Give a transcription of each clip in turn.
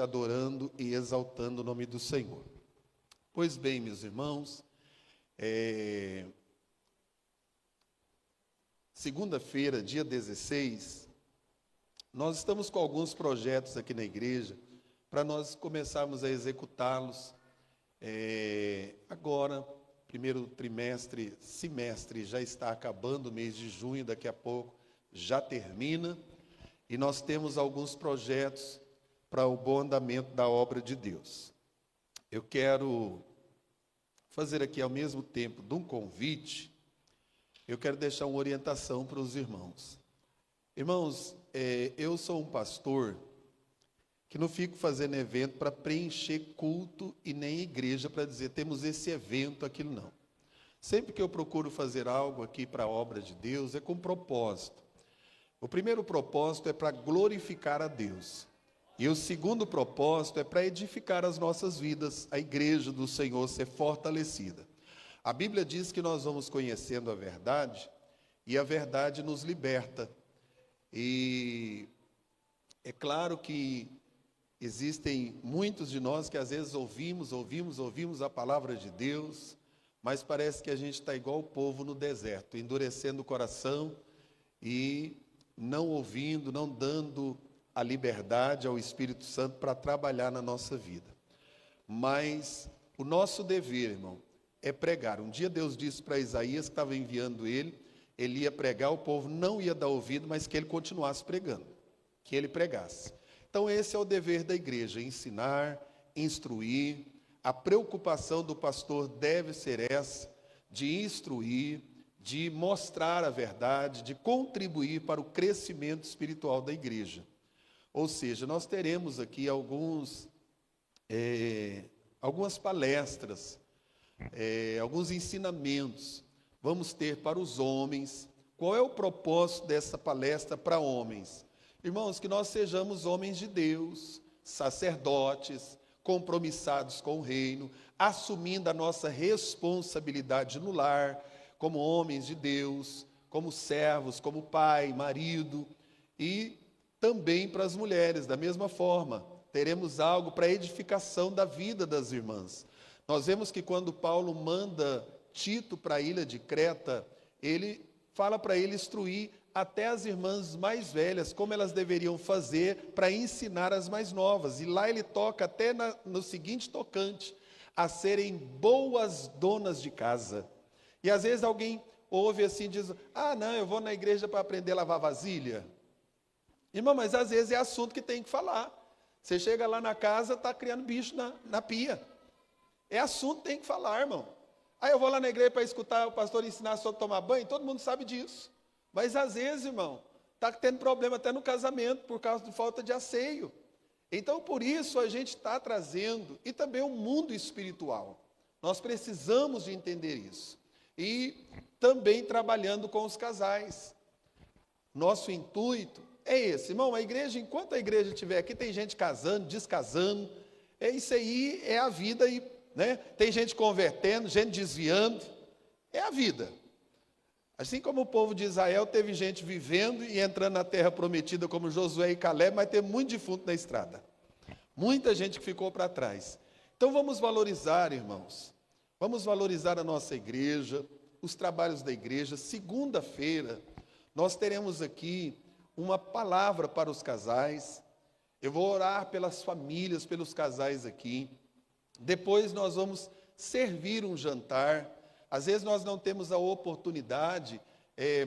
adorando e exaltando o nome do Senhor. Pois bem, meus irmãos, segunda-feira, dia 16, nós estamos com alguns projetos aqui na igreja para nós começarmos a executá-los. Agora, primeiro semestre já está acabando, o mês de junho, daqui a pouco já termina, e nós temos alguns projetos para o bom andamento da obra de Deus. Eu quero fazer aqui, ao mesmo tempo de um convite, eu quero deixar uma orientação para os irmãos. Irmãos, eu sou um pastor que não fico fazendo evento para preencher culto e nem igreja para dizer temos esse evento, aquilo não. Sempre que eu procuro fazer algo aqui para a obra de Deus, é com propósito. O primeiro propósito é para glorificar a Deus. E o segundo propósito é para edificar as nossas vidas, a igreja do Senhor ser fortalecida. A Bíblia diz que nós vamos conhecendo a verdade, e a verdade nos liberta. E é claro que existem muitos de nós que às vezes ouvimos a palavra de Deus, mas parece que a gente está igual o povo no deserto, endurecendo o coração e não ouvindo, não dando a liberdade ao Espírito Santo para trabalhar na nossa vida. Mas o nosso dever, irmão, é pregar. Um dia Deus disse para Isaías, que estava enviando ele ia pregar, o povo não ia dar ouvido, mas que ele continuasse pregando, que ele pregasse. Então esse é o dever da igreja, ensinar, instruir. A preocupação do pastor deve ser essa, de instruir, de mostrar a verdade, de contribuir para o crescimento espiritual da igreja. Ou seja, nós teremos aqui algumas palestras, alguns ensinamentos. Vamos ter para os homens. Qual é o propósito dessa palestra para homens? Irmãos, que nós sejamos homens de Deus, sacerdotes, compromissados com o reino, assumindo a nossa responsabilidade no lar, como homens de Deus, como servos, como pai, marido, e também para as mulheres, da mesma forma, teremos algo para a edificação da vida das irmãs. Nós vemos que quando Paulo manda Tito para a ilha de Creta, ele fala para ele instruir até as irmãs mais velhas, como elas deveriam fazer para ensinar as mais novas. E lá ele toca até no seguinte tocante, a serem boas donas de casa. E às vezes alguém ouve assim, diz, não, eu vou na igreja para aprender a lavar vasilha. Irmão, mas às vezes é assunto que tem que falar. Você chega lá na casa, está criando bicho na pia. É assunto que tem que falar, irmão. Eu vou lá na igreja para escutar o pastor ensinar sobre tomar banho, todo mundo sabe disso. Mas às vezes, irmão, está tendo problema até no casamento, por causa de falta de asseio. Então, por isso, a gente está trazendo, e também o mundo espiritual. Nós precisamos de entender isso. E também trabalhando com os casais. Nosso intuito é esse, irmão, a igreja, enquanto a igreja estiver aqui, tem gente casando, descasando, isso aí é a vida, né? Tem gente convertendo, gente desviando, é a vida. Assim como o povo de Israel teve gente vivendo e entrando na terra prometida como Josué e Caleb, mas teve muito defunto na estrada, muita gente que ficou para trás. Então vamos valorizar, irmãos, vamos valorizar a nossa igreja, os trabalhos da igreja. Segunda-feira nós teremos aqui uma palavra para os casais. Eu vou orar pelas famílias, pelos casais aqui. Depois nós vamos servir um jantar. Às vezes nós não temos a oportunidade,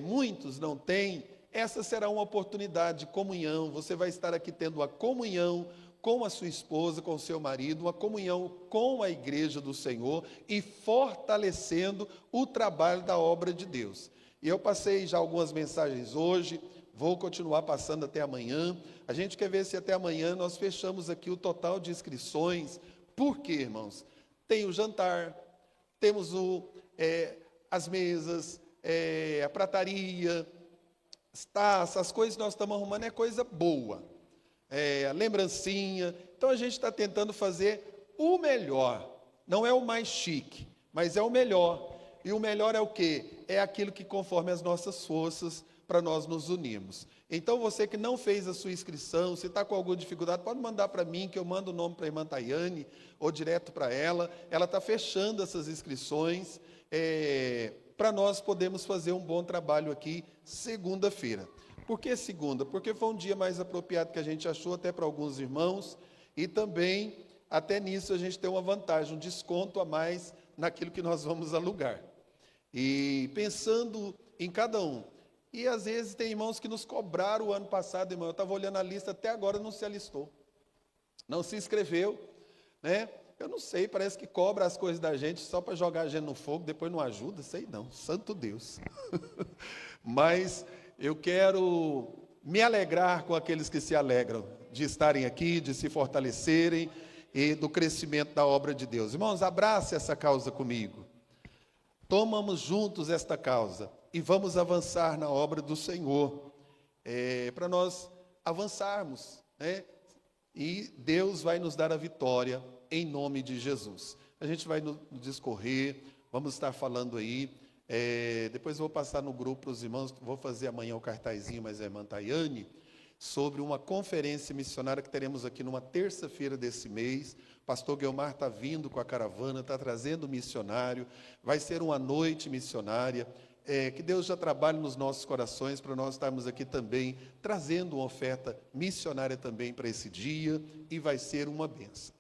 muitos não têm. Essa será uma oportunidade de comunhão. Você vai estar aqui tendo uma comunhão com a sua esposa, com o seu marido, uma comunhão com a igreja do Senhor e fortalecendo o trabalho da obra de Deus. E eu passei já algumas mensagens hoje, vou continuar passando até amanhã. A gente quer ver se até amanhã nós fechamos aqui o total de inscrições. Por quê, irmãos? Tem o jantar, temos as mesas, a prataria, as taças, as coisas que nós estamos arrumando é coisa boa. A lembrancinha. Então a gente está tentando fazer o melhor. Não é o mais chique, mas é o melhor. E o melhor é o quê? É aquilo que conforme as nossas forças para nós nos unirmos. Então, você que não fez a sua inscrição, se está com alguma dificuldade, pode mandar para mim, que eu mando o nome para a irmã Tayane, ou direto para ela. Ela está fechando essas inscrições, para nós podermos fazer um bom trabalho aqui segunda-feira. Por que segunda? Porque foi um dia mais apropriado que a gente achou, até para alguns irmãos, e também, até nisso, a gente tem uma vantagem, um desconto a mais naquilo que nós vamos alugar. E pensando em cada um. E às vezes tem irmãos que nos cobraram o ano passado, irmão, eu estava olhando a lista, até agora não se alistou. Não se inscreveu, né? Eu não sei, parece que cobra as coisas da gente só para jogar a gente no fogo, depois não ajuda, sei não, santo Deus. Mas eu quero me alegrar com aqueles que se alegram, de estarem aqui, de se fortalecerem e do crescimento da obra de Deus. Irmãos, abrace essa causa comigo. Tomamos juntos esta causa e vamos avançar na obra do Senhor, para nós avançarmos, né? E Deus vai nos dar a vitória em nome de Jesus. A gente vai no discorrer, vamos estar falando aí, depois eu vou passar no grupo para os irmãos, vou fazer amanhã o cartazinho, mas é a irmã Tayane, sobre uma conferência missionária que teremos aqui numa terça-feira desse mês. O pastor Guilmar está vindo com a caravana, está trazendo missionário, vai ser uma noite missionária, que Deus já trabalhe nos nossos corações, para nós estarmos aqui também, trazendo uma oferta missionária também para esse dia, e vai ser uma bênção.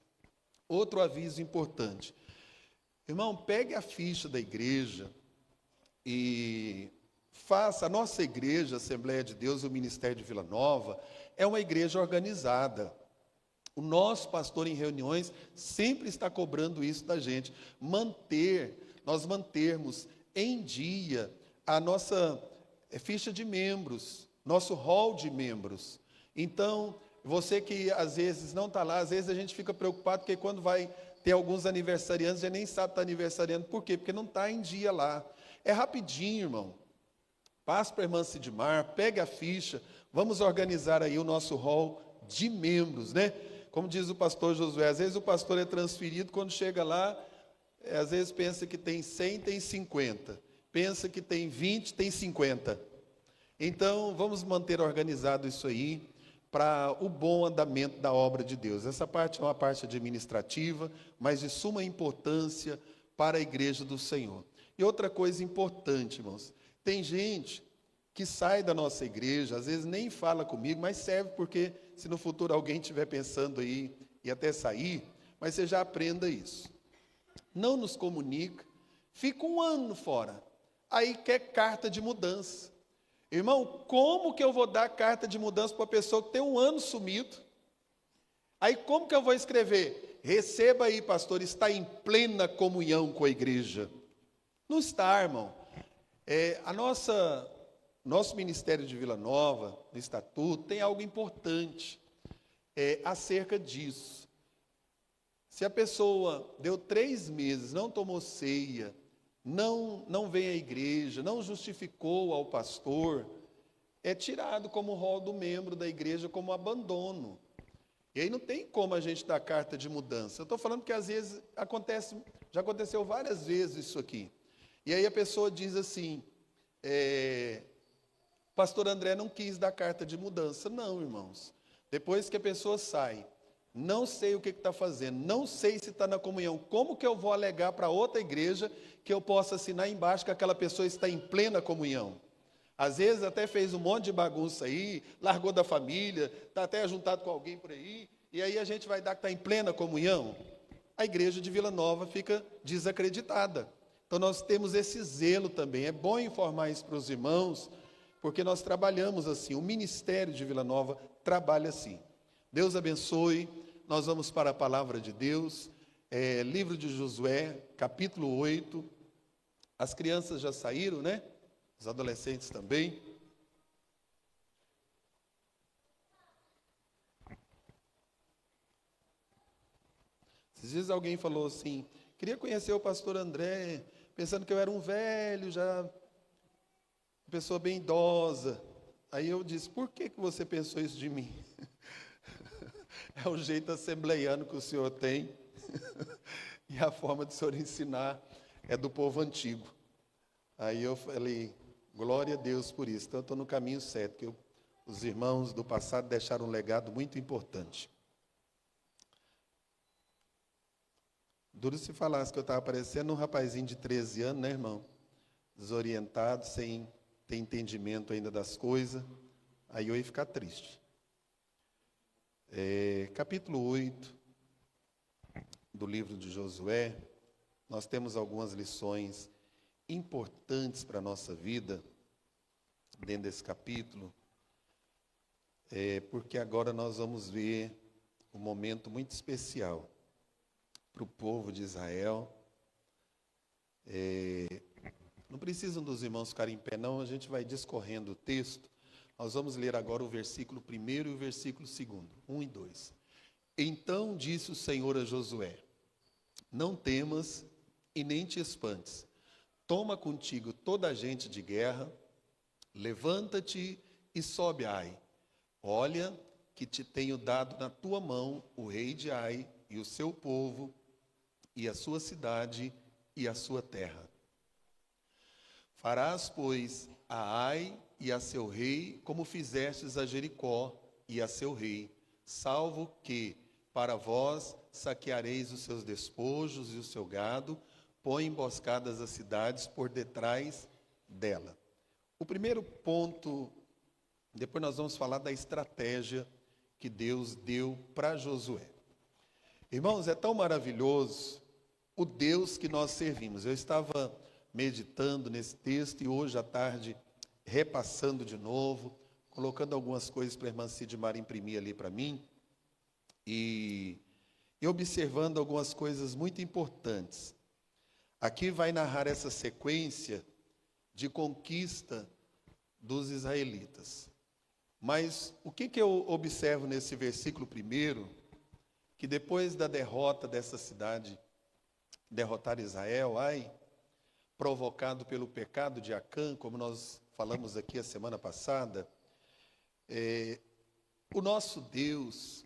Outro aviso importante, irmão, pegue a ficha da igreja e faça. A nossa igreja, Assembleia de Deus, o Ministério de Vila Nova, é uma igreja organizada. O nosso pastor em reuniões sempre está cobrando isso da gente, nós mantermos em dia a nossa ficha de membros, nosso hall de membros. Então, você que às vezes não está lá, às vezes a gente fica preocupado, porque quando vai ter alguns aniversariantes, já nem sabe estar aniversariando. Por quê? Porque não está em dia lá. É rapidinho, irmão. Passe para a irmã Sidmar, pegue a ficha, vamos organizar aí o nosso hall de membros, né? Como diz o pastor Josué, às vezes o pastor é transferido, quando chega lá, às vezes pensa que tem 100, tem 50. Pensa que tem 20, tem 50. Então, vamos manter organizado isso aí, para o bom andamento da obra de Deus. Essa parte é uma parte administrativa, mas de suma importância para a igreja do Senhor. E outra coisa importante, irmãos, tem gente que sai da nossa igreja, às vezes nem fala comigo, mas serve porque, se no futuro alguém estiver pensando aí e até sair, mas você já aprenda isso. Não nos comunica, fica um ano fora, aí quer carta de mudança. Irmão, como que eu vou dar carta de mudança para uma pessoa que tem um ano sumido? Aí como que eu vou escrever? Receba aí, pastor, está em plena comunhão com a igreja. Não está, irmão. Nosso Ministério de Vila Nova, no Estatuto, tem algo importante acerca disso. Se a pessoa deu 3 meses, não tomou ceia, não vem à igreja, não justificou ao pastor, é tirado como rol do membro da igreja, como abandono. E aí não tem como a gente dar carta de mudança. Eu estou falando que às vezes já aconteceu várias vezes isso aqui. E aí a pessoa diz assim, pastor André não quis dar carta de mudança. Não, irmãos. Depois que a pessoa sai, não sei o que está fazendo, não sei se está na comunhão, como que eu vou alegar para outra igreja que eu possa assinar embaixo que aquela pessoa está em plena comunhão? Às vezes até fez um monte de bagunça aí, largou da família, está até juntado com alguém por aí, e aí a gente vai dar que está em plena comunhão? A igreja de Vila Nova fica desacreditada. Então nós temos esse zelo também, é bom informar isso para os irmãos, porque nós trabalhamos assim, o Ministério de Vila Nova trabalha assim. Deus abençoe, nós vamos para a palavra de Deus, livro de Josué, capítulo 8, as crianças já saíram, né? Os adolescentes também. Esses dias alguém falou assim, queria conhecer o pastor André, pensando que eu era um velho, já uma pessoa bem idosa. Aí eu disse, por que você pensou isso de mim? É o jeito assembleiano que o senhor tem, e a forma de o senhor ensinar é do povo antigo. Aí eu falei, Glória a Deus por isso. Então, eu estou no caminho certo, que os irmãos do passado deixaram um legado muito importante. Duro se falasse que eu estava parecendo um rapazinho de 13 anos, né, irmão? Desorientado, sem ter entendimento ainda das coisas. Aí eu ia ficar triste. Capítulo 8 do livro de Josué, nós temos algumas lições importantes para a nossa vida, dentro desse capítulo, porque agora nós vamos ver um momento muito especial para o povo de Israel. Não precisam dos irmãos ficarem em pé, não, a gente vai discorrendo o texto. Nós vamos ler agora o versículo 1 e o versículo 2, 1 e 2. Então disse o Senhor a Josué: não temas e nem te espantes. Toma contigo toda a gente de guerra, levanta-te e sobe a Ai. Olha que te tenho dado na tua mão o rei de Ai e o seu povo, e a sua cidade e a sua terra. Farás, pois, a Ai e a seu rei, como fizestes a Jericó e a seu rei, salvo que, para vós, saqueareis os seus despojos e o seu gado, põe emboscadas as cidades por detrás dela. O primeiro ponto, depois nós vamos falar da estratégia que Deus deu para Josué. Irmãos, é tão maravilhoso o Deus que nós servimos. Eu estava meditando nesse texto e hoje à tarde repassando de novo, colocando algumas coisas para a irmã Sidmar imprimir ali para mim e observando algumas coisas muito importantes. Aqui vai narrar essa sequência de conquista dos israelitas. Mas o que eu observo nesse versículo 1? Que depois da derrota dessa cidade, derrotar Israel, Ai, provocado pelo pecado de Acã, como nós falamos aqui a semana passada, o nosso Deus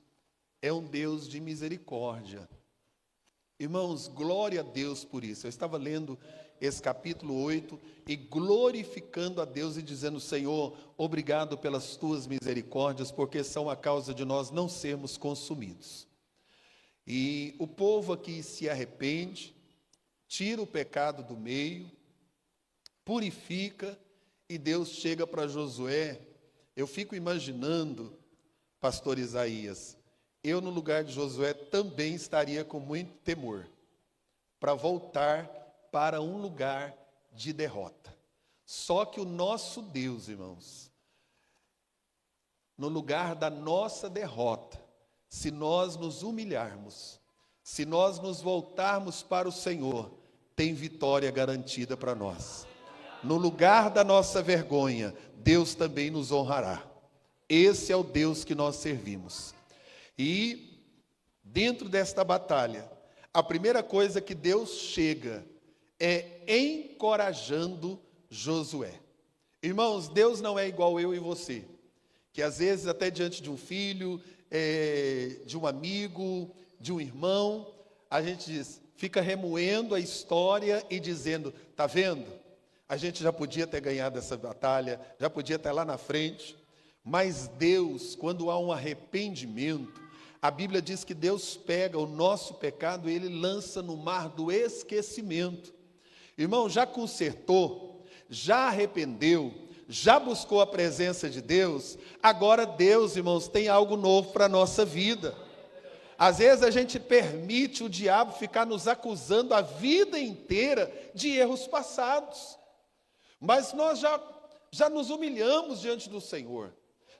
é um Deus de misericórdia. Irmãos, glória a Deus por isso. Eu estava lendo esse capítulo 8 e glorificando a Deus e dizendo: Senhor, obrigado pelas tuas misericórdias, porque são a causa de nós não sermos consumidos. E o povo aqui se arrepende, tira o pecado do meio, purifica, e Deus chega para Josué. Eu fico imaginando, pastor Isaías, eu no lugar de Josué também estaria com muito temor para voltar para um lugar de derrota. Só que o nosso Deus, irmãos, no lugar da nossa derrota, se nós nos humilharmos, se nós nos voltarmos para o Senhor, tem vitória garantida para nós. No lugar da nossa vergonha, Deus também nos honrará. Esse é o Deus que nós servimos. E dentro desta batalha, a primeira coisa que Deus chega é encorajando Josué. Irmãos, Deus não é igual eu e você, que às vezes até diante de um filho, de um amigo, de um irmão, a gente diz, fica remoendo a história e dizendo: tá vendo? A gente já podia ter ganhado essa batalha, já podia estar lá na frente. Mas Deus, quando há um arrependimento, a Bíblia diz que Deus pega o nosso pecado e Ele lança no mar do esquecimento. Irmão, já consertou, já arrependeu, já buscou a presença de Deus, agora Deus, irmãos, tem algo novo para a nossa vida. Às vezes a gente permite o diabo ficar nos acusando a vida inteira de erros passados. Mas nós já nos humilhamos diante do Senhor,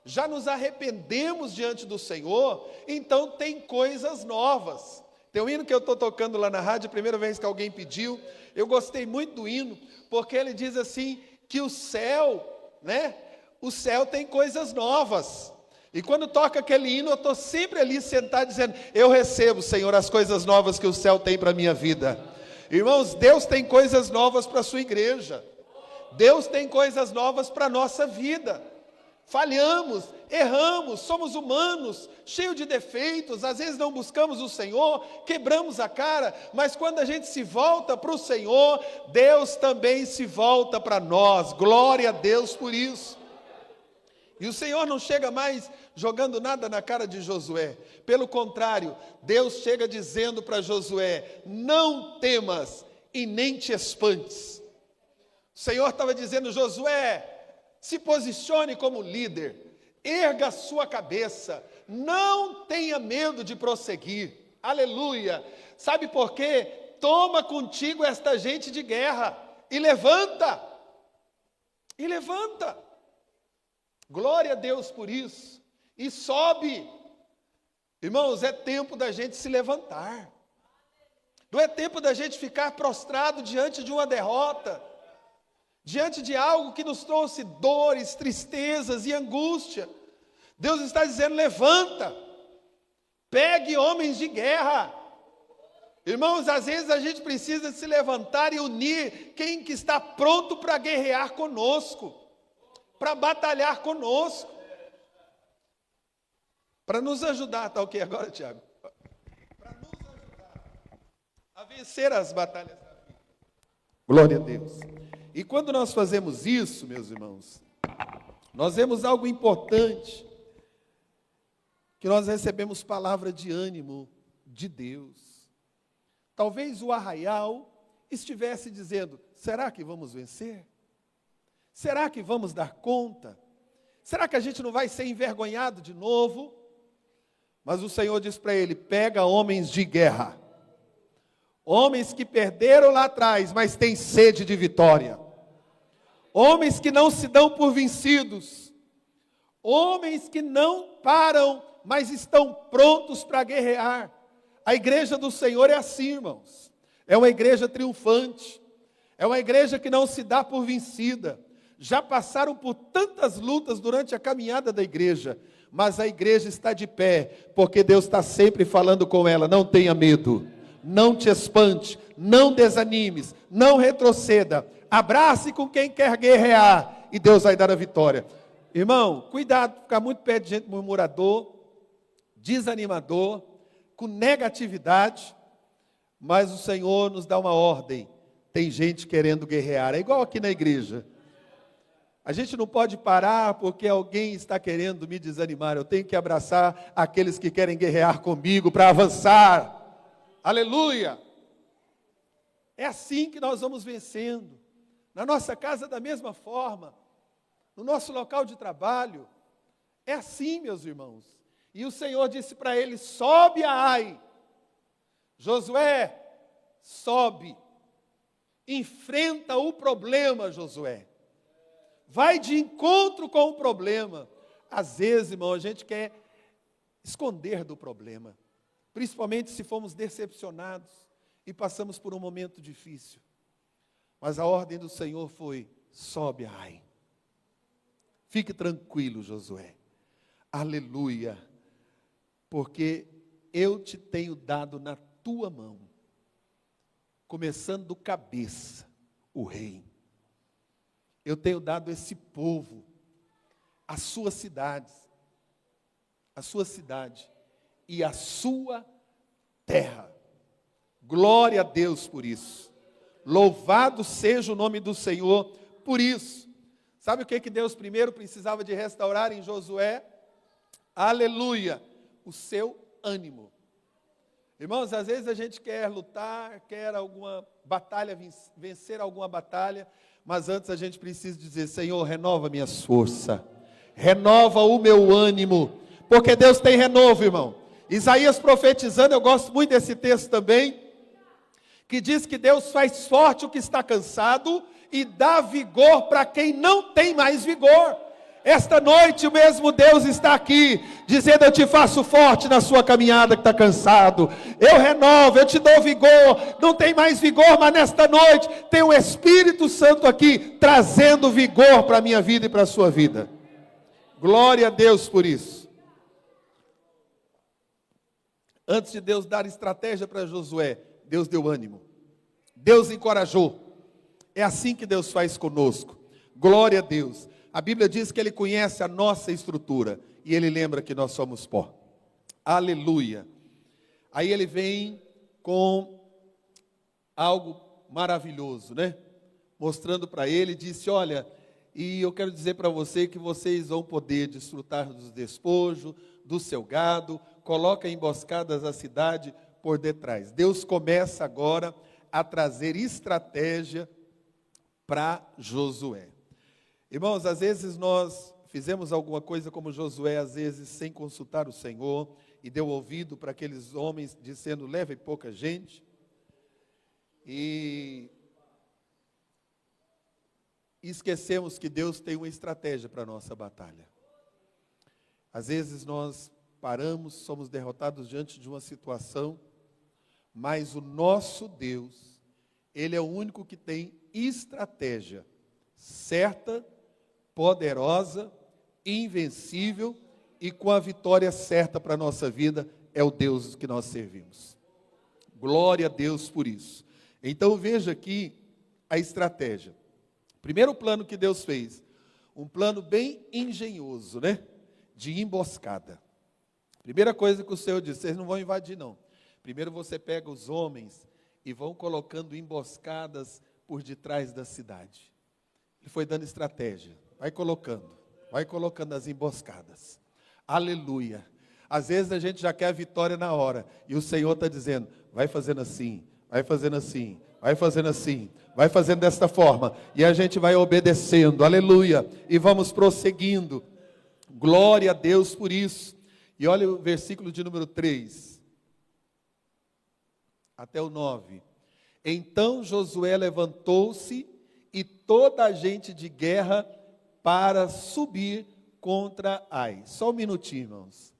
já nos arrependemos diante do Senhor, então tem coisas novas. Tem um hino que eu estou tocando lá na rádio, a primeira vez que alguém pediu, eu gostei muito do hino, porque ele diz assim, que o céu, né? O céu tem coisas novas. E quando toca aquele hino, eu estou sempre ali sentado dizendo: eu recebo, Senhor, as coisas novas que o céu tem para a minha vida. Irmãos, Deus tem coisas novas para a sua igreja. Deus tem coisas novas para a nossa vida. falhamos, erramos, somos humanos, cheios de defeitos, às vezes não buscamos o Senhor, quebramos a cara, mas quando a gente se volta para o Senhor, Deus também se volta para nós, glória a Deus por isso. E o Senhor não chega mais jogando nada na cara de Josué, pelo contrário, Deus chega dizendo para Josué: não temas e nem te espantes. O Senhor estava dizendo: Josué, se posicione como líder, erga a sua cabeça, não tenha medo de prosseguir, aleluia. Sabe por quê? Toma contigo esta gente de guerra e levanta, glória a Deus por isso, e sobe. Irmãos, é tempo da gente se levantar, não é tempo da gente ficar prostrado diante de uma derrota, diante de algo que nos trouxe dores, tristezas e angústia. Deus está dizendo: levanta, pegue homens de guerra. Irmãos, às vezes a gente precisa se levantar e unir quem que está pronto para guerrear conosco, para batalhar conosco, para nos ajudar, tá ok agora, Tiago? Para nos ajudar a vencer as batalhas da vida. Glória a Deus. E quando nós fazemos isso, meus irmãos, nós vemos algo importante, que nós recebemos palavra de ânimo de Deus. Talvez o arraial estivesse dizendo: será que vamos vencer? Será que vamos dar conta? Será que a gente não vai ser envergonhado de novo? Mas o Senhor diz para ele: pega homens de guerra, homens que perderam lá atrás, mas têm sede de vitória, homens que não se dão por vencidos, homens que não param, mas estão prontos para guerrear. A igreja do Senhor é assim, irmãos, é uma igreja triunfante, é uma igreja que não se dá por vencida. Já passaram por tantas lutas durante a caminhada da igreja, mas a igreja está de pé, porque Deus está sempre falando com ela: não tenha medo, não te espante, não desanimes, não retroceda, abrace com quem quer guerrear, e Deus vai dar a vitória. Irmão, cuidado, ficar muito perto de gente murmurador, desanimador, com negatividade, mas o Senhor nos dá uma ordem. Tem gente querendo guerrear, é igual aqui na igreja. A gente não pode parar porque alguém está querendo me desanimar. Eu tenho que abraçar aqueles que querem guerrear comigo para avançar. Aleluia! É assim que nós vamos vencendo. Na nossa casa da mesma forma, no nosso local de trabalho. É assim, meus irmãos. E o Senhor disse para ele: sobe a Ai. Josué, sobe. Enfrenta o problema, Josué. Vai de encontro com o problema. Às vezes, irmão, a gente quer esconder do problema, principalmente se fomos decepcionados e passamos por um momento difícil. Mas a ordem do Senhor foi: sobe a Ai. Fique tranquilo, Josué. Aleluia. Porque eu te tenho dado na tua mão, começando do cabeça, o rei. Eu tenho dado esse povo, a sua cidade e a sua terra. Glória a Deus por isso. Louvado seja o nome do Senhor por isso. Sabe o que Deus primeiro precisava de restaurar em Josué? Aleluia! O seu ânimo. Irmãos, às vezes a gente quer lutar, quer alguma batalha, vencer alguma batalha, mas antes a gente precisa dizer: Senhor, renova minhas forças, renova o meu ânimo, porque Deus tem renovo, irmão. Isaías profetizando, eu gosto muito desse texto também, que diz que Deus faz forte o que está cansado e dá vigor para quem não tem mais vigor. Esta noite o mesmo Deus está aqui, dizendo: eu te faço forte na sua caminhada que está cansado, eu renovo, eu te dou vigor, não tem mais vigor, mas nesta noite tem o Espírito Santo aqui, trazendo vigor para a minha vida e para a sua vida. Glória a Deus por isso. Antes de Deus dar estratégia para Josué, Deus deu ânimo, Deus encorajou. É assim que Deus faz conosco. Glória a Deus. A Bíblia diz que Ele conhece a nossa estrutura e Ele lembra que nós somos pó. Aleluia. Aí Ele vem com algo maravilhoso, né? Mostrando para ele, disse, olha, e eu quero dizer para você que vocês vão poder desfrutar dos despojos, do seu gado, coloca emboscadas a cidade por detrás. Deus começa agora a trazer estratégia para Josué. Irmãos, às vezes nós fizemos alguma coisa como Josué, às vezes sem consultar o Senhor, e deu ouvido para aqueles homens dizendo, leve pouca gente, e esquecemos que Deus tem uma estratégia para a nossa batalha. Às vezes nós paramos, somos derrotados diante de uma situação, mas o nosso Deus, Ele é o único que tem estratégia certa, poderosa, invencível e com a vitória certa para a nossa vida, é o Deus que nós servimos. Glória a Deus por isso. Então veja aqui a estratégia. Primeiro plano que Deus fez, um plano bem engenhoso, né? De emboscada. Primeira coisa que o Senhor disse, vocês não vão invadir não. Primeiro você pega os homens e vão colocando emboscadas por detrás da cidade. Ele foi dando estratégia, vai colocando as emboscadas. Aleluia. Às vezes a gente já quer a vitória na hora, e o Senhor está dizendo, vai fazendo assim, vai fazendo assim, vai fazendo assim, vai fazendo desta forma, e a gente vai obedecendo, aleluia, e vamos prosseguindo, glória a Deus por isso. E olha o versículo de número 3, até o 9, então Josué levantou-se, e toda a gente de guerra, para subir contra Ai. Só um minutinho, irmãos.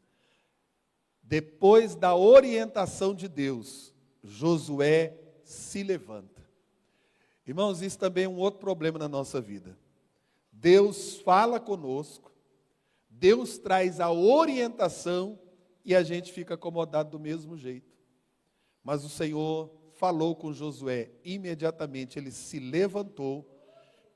Depois da orientação de Deus, Josué se levanta. Irmãos, isso também é um outro problema na nossa vida. Deus fala conosco, Deus traz a orientação e a gente fica acomodado do mesmo jeito. Mas o Senhor falou com Josué, imediatamente ele se levantou,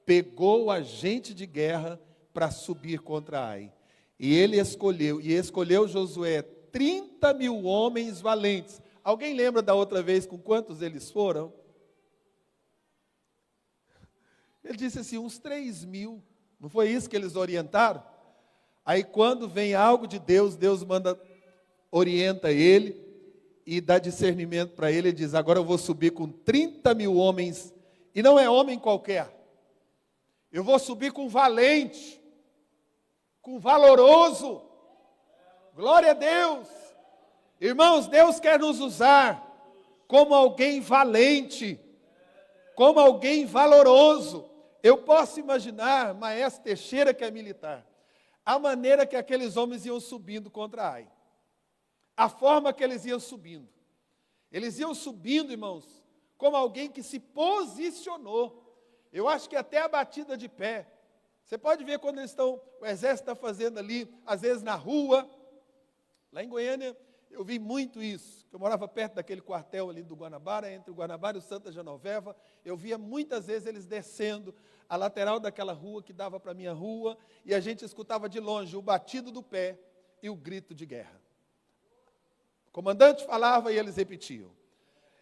pegou o agente de guerra para subir contra Ai. E ele escolheu Josué 30 mil homens valentes. Alguém lembra da outra vez com quantos eles foram? Ele disse assim, uns 3 mil. Não foi isso que eles orientaram? Aí quando vem algo de Deus, Deus orienta ele e dá discernimento para ele e diz, agora eu vou subir com 30 mil homens, e não é homem qualquer. Eu vou subir com valente, com valoroso. Glória a Deus. Irmãos, Deus quer nos usar como alguém valente, como alguém valoroso. Eu posso imaginar, Maestro Teixeira, que é militar, a maneira que aqueles homens iam subindo contra Ai. A forma que eles iam subindo. Eles iam subindo, irmãos, como alguém que se posicionou. Eu acho que até a batida de pé. Você pode ver quando o exército está fazendo ali, às vezes na rua. Lá em Goiânia, eu vi muito isso. Eu morava perto daquele quartel ali do Guanabara, entre o Guanabara e o Santa Genoveva. Eu via muitas vezes eles descendo a lateral daquela rua que dava para a minha rua, e a gente escutava de longe o batido do pé e o grito de guerra. O comandante falava e eles repetiam.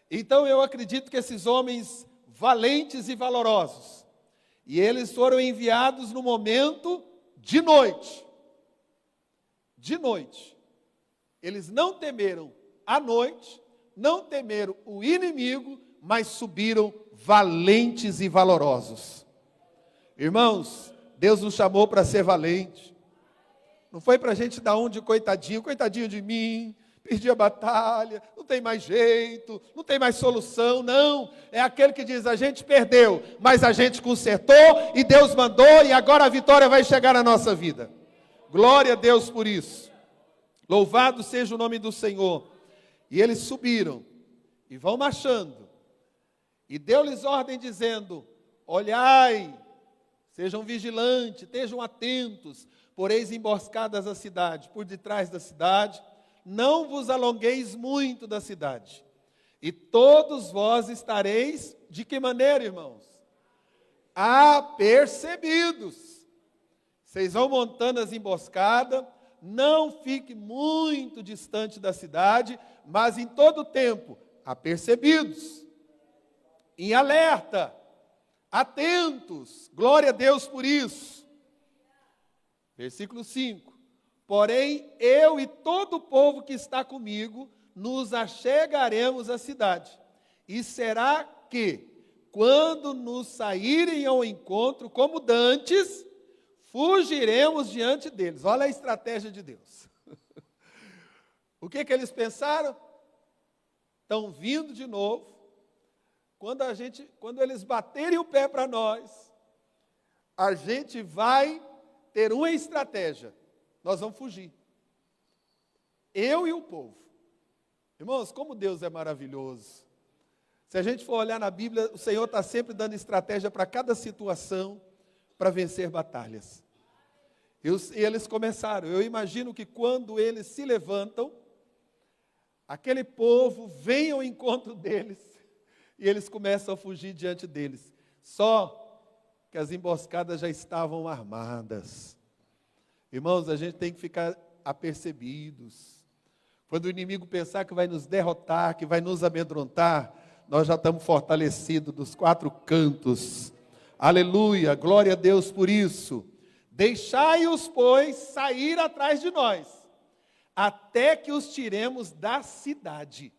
Então eu acredito que esses homens valentes e valorosos, e eles foram enviados no momento de noite. De noite. Eles não temeram a noite, não temeram o inimigo, mas subiram valentes e valorosos. Irmãos, Deus nos chamou para ser valente. Não foi para a gente dar um de coitadinho, coitadinho de mim, perdi a batalha, não tem mais jeito, não tem mais solução, não. É aquele que diz, a gente perdeu, mas a gente consertou, e Deus mandou, e agora a vitória vai chegar na nossa vida. Glória a Deus por isso. Louvado seja o nome do Senhor. E eles subiram, e vão marchando, e deu-lhes ordem dizendo, olhai, sejam vigilantes, estejam atentos, poreis emboscadas a cidade, por detrás da cidade, não vos alongueis muito da cidade, e todos vós estareis, de que maneira, irmãos? Apercebidos. Vocês vão montando as emboscadas, não fique muito distante da cidade, mas em todo tempo, apercebidos, em alerta, atentos, glória a Deus por isso. Versículo 5: porém, eu e todo o povo que está comigo, nos achegaremos à cidade, e será que, quando nos saírem ao encontro, como dantes, fugiremos diante deles. Olha a estratégia de Deus. O que eles pensaram? Estão vindo de novo. Quando eles baterem o pé para nós, a gente vai ter uma estratégia. Nós vamos fugir. Eu e o povo. Irmãos, como Deus é maravilhoso. Se a gente for olhar na Bíblia, o Senhor está sempre dando estratégia para cada situação, para vencer batalhas. E eles começaram. Eu imagino que quando eles se levantam, aquele povo vem ao encontro deles, e eles começam a fugir diante deles. Só que as emboscadas já estavam armadas. Irmãos, a gente tem que ficar apercebidos. Quando o inimigo pensar que vai nos derrotar, que vai nos amedrontar, nós já estamos fortalecidos dos 4 cantos. Aleluia, glória a Deus por isso. Deixai-os, pois, sair atrás de nós, até que os tiremos da cidade.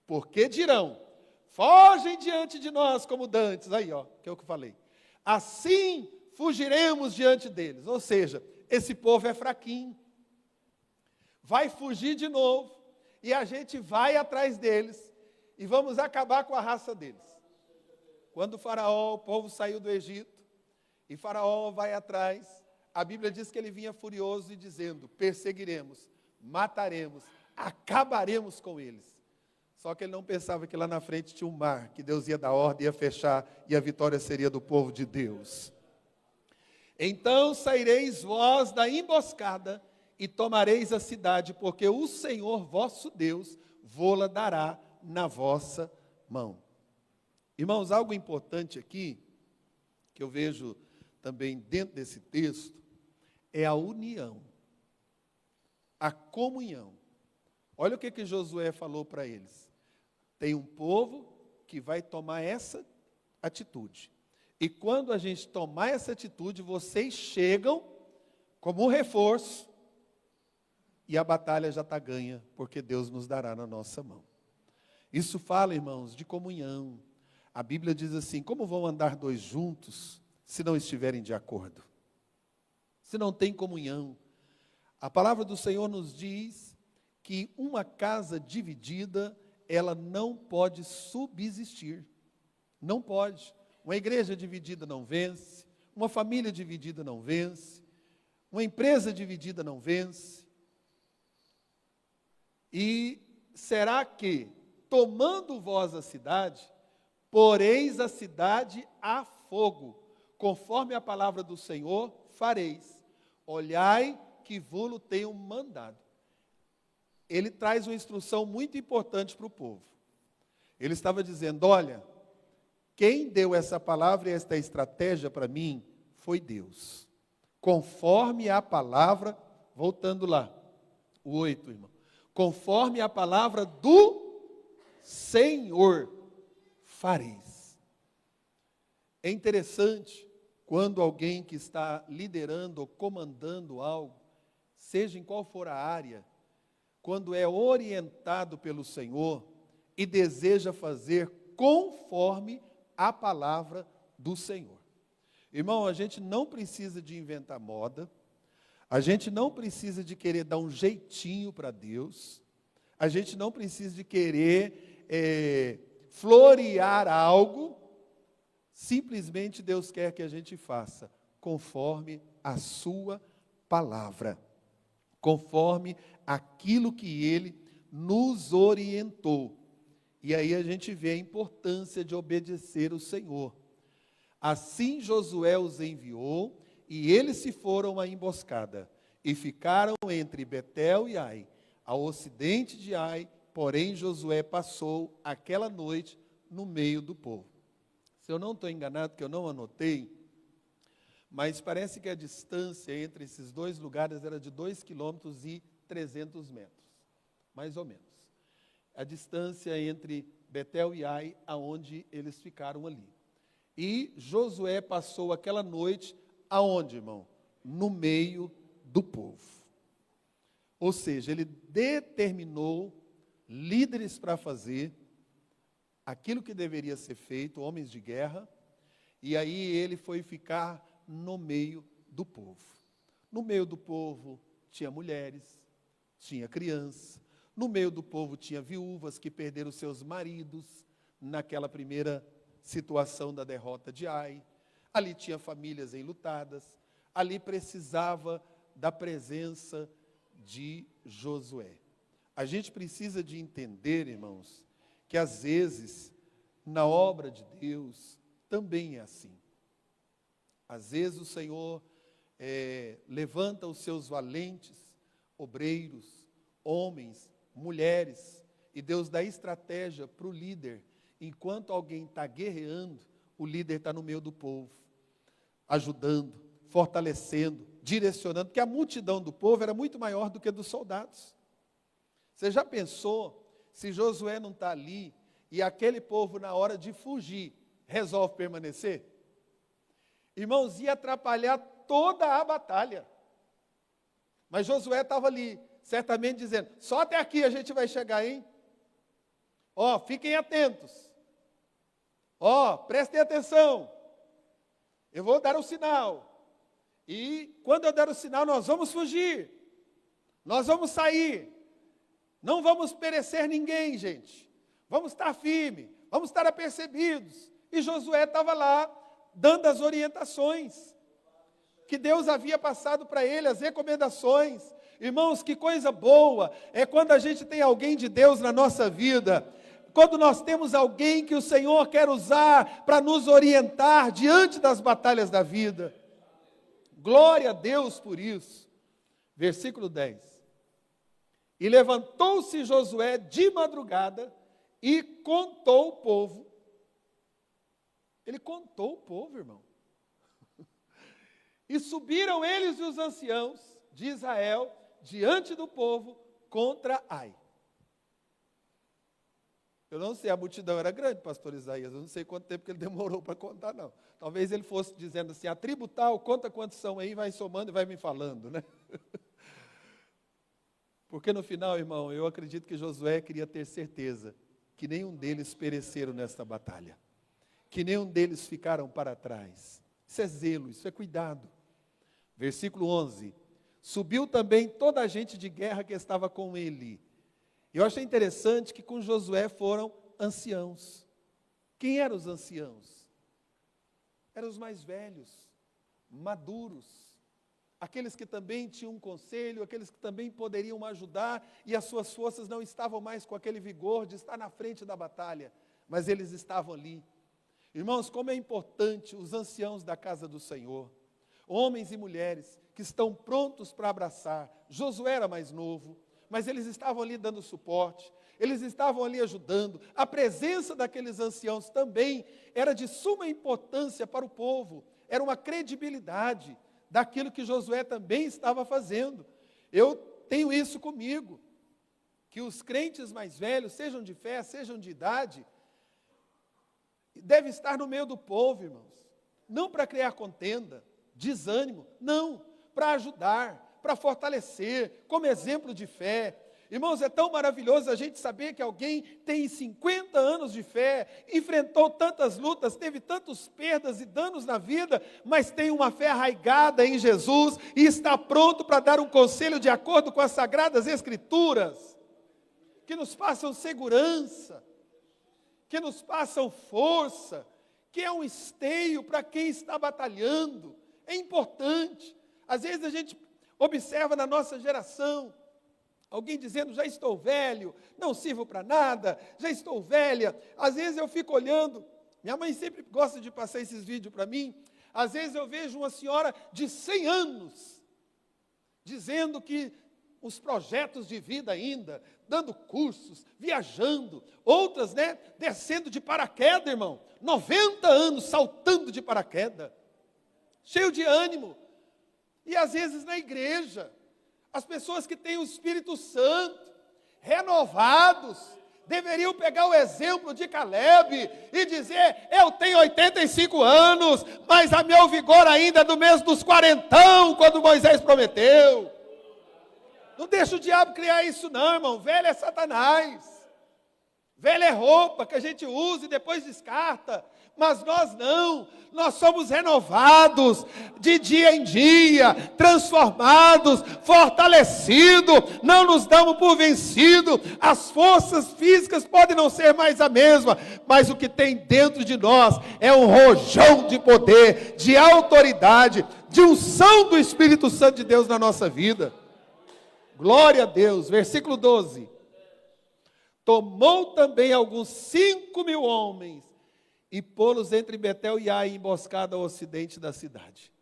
Porque dirão, fogem diante de nós como dantes. Aí, ó, que é o que eu falei. Assim fugiremos diante deles. Ou seja, esse povo é fraquinho. Vai fugir de novo, e a gente vai atrás deles, e vamos acabar com a raça deles. Quando o povo saiu do Egito, e Faraó vai atrás, a Bíblia diz que ele vinha furioso e dizendo, perseguiremos, mataremos, acabaremos com eles. Só que ele não pensava que lá na frente tinha um mar, que Deus ia dar ordem, ia fechar, e a vitória seria do povo de Deus. Então saireis vós da emboscada, e tomareis a cidade, porque o Senhor vosso Deus vô-la dará na vossa mão. Irmãos, algo importante aqui, que eu vejo também dentro desse texto, é a união, a comunhão. Olha o que Josué falou para eles. Tem um povo que vai tomar essa atitude. E quando a gente tomar essa atitude, vocês chegam como um reforço, e a batalha já está ganha, porque Deus nos dará na nossa mão. Isso fala, irmãos, de comunhão. A Bíblia diz assim, como vão andar 2 juntos, se não estiverem de acordo? Se não tem comunhão. A palavra do Senhor nos diz que uma casa dividida, ela não pode subsistir. Não pode. Uma igreja dividida não vence, uma família dividida não vence, uma empresa dividida não vence. E será que, tomando vós a cidade, poreis a cidade a fogo, conforme a palavra do Senhor fareis. Olhai que vos tenho mandado. Ele traz uma instrução muito importante para o povo. Ele estava dizendo, olha, quem deu essa palavra e esta estratégia para mim foi Deus. Conforme a palavra, voltando lá, o 8, irmão. Conforme a palavra do Senhor fareis. É interessante quando alguém que está liderando ou comandando algo, seja em qual for a área, quando é orientado pelo Senhor e deseja fazer conforme a palavra do Senhor. Irmão, a gente não precisa de inventar moda, a gente não precisa de querer dar um jeitinho para Deus, a gente não precisa de querer florear algo, simplesmente Deus quer que a gente faça conforme a sua palavra, conforme aquilo que Ele nos orientou. E aí a gente vê a importância de obedecer o Senhor. Assim Josué os enviou, e eles se foram à emboscada, e ficaram entre Betel e Ai, ao ocidente de Ai, porém Josué passou aquela noite no meio do povo. Se eu não estou enganado, que eu não anotei, mas parece que a distância entre esses dois lugares era de 2,3 km, mais ou menos. A distância entre Betel e Ai, aonde eles ficaram ali. E Josué passou aquela noite, aonde, irmão? No meio do povo. Ou seja, ele determinou líderes para fazer aquilo que deveria ser feito, homens de guerra, e aí ele foi ficar no meio do povo. No meio do povo tinha mulheres, tinha crianças, no meio do povo tinha viúvas que perderam seus maridos naquela primeira situação da derrota de Ai. Ali tinha famílias enlutadas, ali precisava da presença de Josué. A gente precisa de entender, irmãos, que às vezes, na obra de Deus, também é assim. Às vezes o Senhor levanta os seus valentes, obreiros, homens, mulheres, e Deus dá estratégia para o líder. Enquanto alguém está guerreando, o líder está no meio do povo, ajudando, fortalecendo, direcionando, porque a multidão do povo era muito maior do que dos soldados. Você já pensou, se Josué não está ali, e aquele povo, na hora de fugir, resolve permanecer? Irmãos, ia atrapalhar toda a batalha. Mas Josué estava ali, certamente dizendo, só até aqui a gente vai chegar, hein? Ó, fiquem atentos. Ó, prestem atenção. Eu vou dar o sinal. E quando eu der o sinal, nós vamos fugir. Nós vamos sair. Não vamos perecer ninguém, gente. Vamos estar firmes, vamos estar apercebidos. E Josué estava lá, dando as orientações que Deus havia passado para ele, as recomendações. Irmãos, que coisa boa é quando a gente tem alguém de Deus na nossa vida, quando nós temos alguém que o Senhor quer usar para nos orientar diante das batalhas da vida. Glória a Deus por isso. Versículo 10. E levantou-se Josué de madrugada e contou o povo. Ele contou o povo, irmão. E subiram eles e os anciãos de Israel diante do povo contra Ai. Eu não sei, a multidão era grande, pastor Isaías, eu não sei quanto tempo que ele demorou para contar, não. Talvez ele fosse dizendo assim, a tribo tal, conta quantos são aí, vai somando e vai me falando, né? Porque no final, irmão, eu acredito que Josué queria ter certeza que nenhum deles pereceram nesta batalha, que nenhum deles ficaram para trás. Isso é zelo, isso é cuidado. Versículo 11. Subiu também toda a gente de guerra que estava com ele. Eu achei interessante que com Josué foram anciãos. Quem eram os anciãos? Eram os mais velhos, maduros, aqueles que também tinham um conselho, aqueles que também poderiam ajudar, e as suas forças não estavam mais com aquele vigor de estar na frente da batalha, mas eles estavam ali. Irmãos, como é importante os anciãos da casa do Senhor, homens e mulheres que estão prontos para abraçar. Josué era mais novo, mas eles estavam ali dando suporte, eles estavam ali ajudando. A presença daqueles anciãos também era de suma importância para o povo, era uma credibilidade daquilo que Josué também estava fazendo. Eu tenho isso comigo, que os crentes mais velhos, sejam de fé, sejam de idade, devem estar no meio do povo, irmãos, não para criar contenda, desânimo, não, para ajudar, para fortalecer, como exemplo de fé. Irmãos, é tão maravilhoso a gente saber que alguém tem 50 anos de fé, enfrentou tantas lutas, teve tantas perdas e danos na vida, mas tem uma fé arraigada em Jesus e está pronto para dar um conselho de acordo com as Sagradas Escrituras, que nos passam segurança, que nos passam força, que é um esteio para quem está batalhando. É importante. Às vezes a gente observa na nossa geração, alguém dizendo, já estou velho, não sirvo para nada, já estou velha. Às vezes eu fico olhando, minha mãe sempre gosta de passar esses vídeos para mim, às vezes eu vejo uma senhora de 100 anos, dizendo que os projetos de vida ainda, dando cursos, viajando, outras, descendo de paraquedas, irmão, 90 anos saltando de paraquedas. cheio de ânimo. E às vezes na igreja, as pessoas que têm o Espírito Santo, renovados, deveriam pegar o exemplo de Caleb e dizer: eu tenho 85 anos, mas a meu vigor ainda é do mesmo dos 40, quando Moisés prometeu. Não deixa o diabo criar isso não, irmão. Velho é Satanás. Velho é roupa que a gente usa e depois descarta. Mas nós não, nós somos renovados de dia em dia, transformados, fortalecidos, não nos damos por vencido. As forças físicas podem não ser mais a mesma, mas o que tem dentro de nós é um rojão de poder, de autoridade, de unção do Espírito Santo de Deus na nossa vida. Glória a Deus. Versículo 12. Tomou também alguns 5.000 homens e pô-los entre Betel e Ai, emboscada ao ocidente da cidade.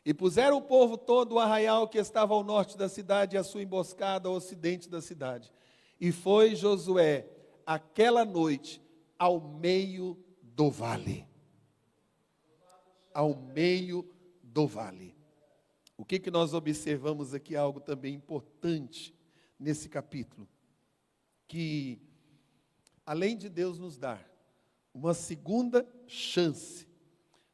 E puseram o povo todo o arraial que estava ao norte da cidade e a sua emboscada ao ocidente da cidade. E foi Josué, aquela noite, ao meio do vale. Ao meio do vale. O que nós observamos aqui? Algo também importante nesse capítulo. Que, além de Deus nos dar uma segunda chance,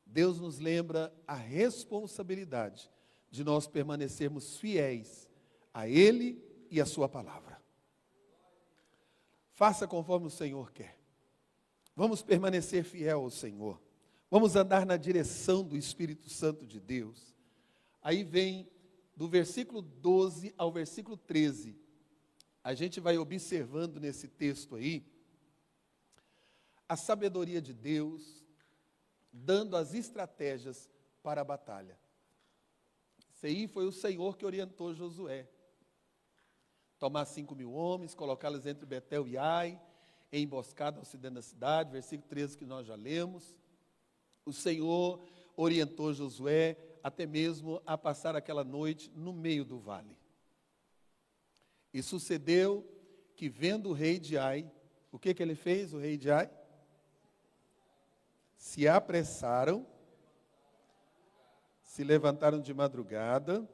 Deus nos lembra a responsabilidade de nós permanecermos fiéis a Ele e a sua palavra. Faça conforme o Senhor quer. Vamos permanecer fiel ao Senhor. Vamos andar na direção do Espírito Santo de Deus. Aí vem do versículo 12 ao versículo 13. A gente vai observando nesse texto aí a sabedoria de Deus, dando as estratégias para a batalha. Isso aí foi o Senhor que orientou Josué. Tomar 5.000 homens, colocá-los entre Betel e Ai, emboscada ao ocidente da cidade, versículo 13 que nós já lemos. O Senhor orientou Josué até mesmo a passar aquela noite no meio do vale. E sucedeu que, vendo o rei de Ai, o que ele fez, o rei de Ai? Se apressaram, se levantaram de madrugada,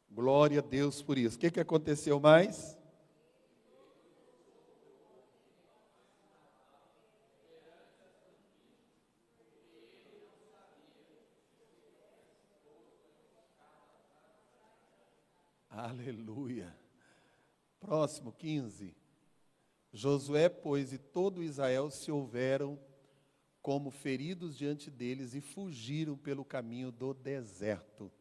glória a Deus por isso. O que aconteceu mais? Aleluia. Próximo, 15. Josué, pois, e todo Israel se houveram como feridos diante deles e fugiram pelo caminho do deserto.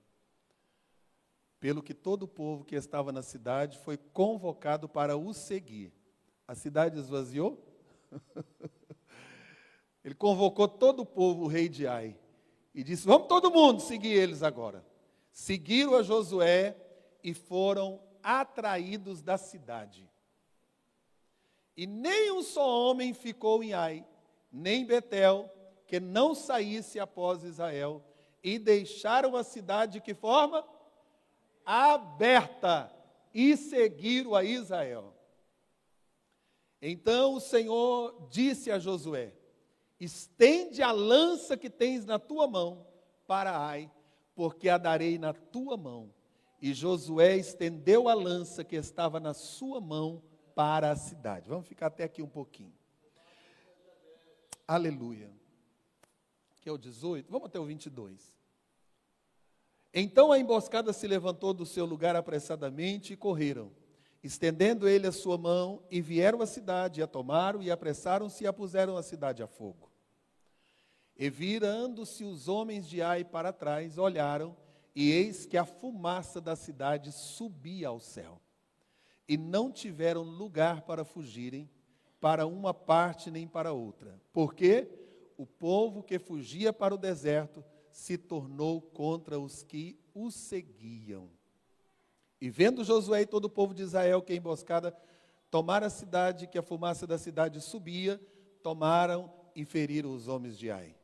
Pelo que todo o povo que estava na cidade foi convocado para o seguir. A cidade esvaziou? Ele convocou todo o povo, o rei de Ai, e disse: vamos todo mundo seguir eles agora. Seguiram a Josué e foram atraídos da cidade. E nem um só homem ficou em Ai, nem em Betel, que não saísse após Israel, e deixaram a cidade de que forma? Aberta, e seguiram a Israel. Então o Senhor disse a Josué: estende a lança que tens na tua mão para Ai, porque a darei na tua mão. E Josué estendeu a lança que estava na sua mão para a cidade. Vamos ficar até aqui um pouquinho. Aleluia. Que é o 18, vamos até o 22. Então a emboscada se levantou do seu lugar apressadamente e correram, estendendo ele a sua mão, e vieram à cidade, e a tomaram, e apressaram-se e a puseram a cidade a fogo. E virando-se os homens de Ai para trás, olharam, e eis que a fumaça da cidade subia ao céu. E não tiveram lugar para fugirem, para uma parte nem para outra. Porque o povo que fugia para o deserto se tornou contra os que o seguiam. E vendo Josué e todo o povo de Israel que a emboscada tomara a cidade, que a fumaça da cidade subia, tomaram e feriram os homens de Ai.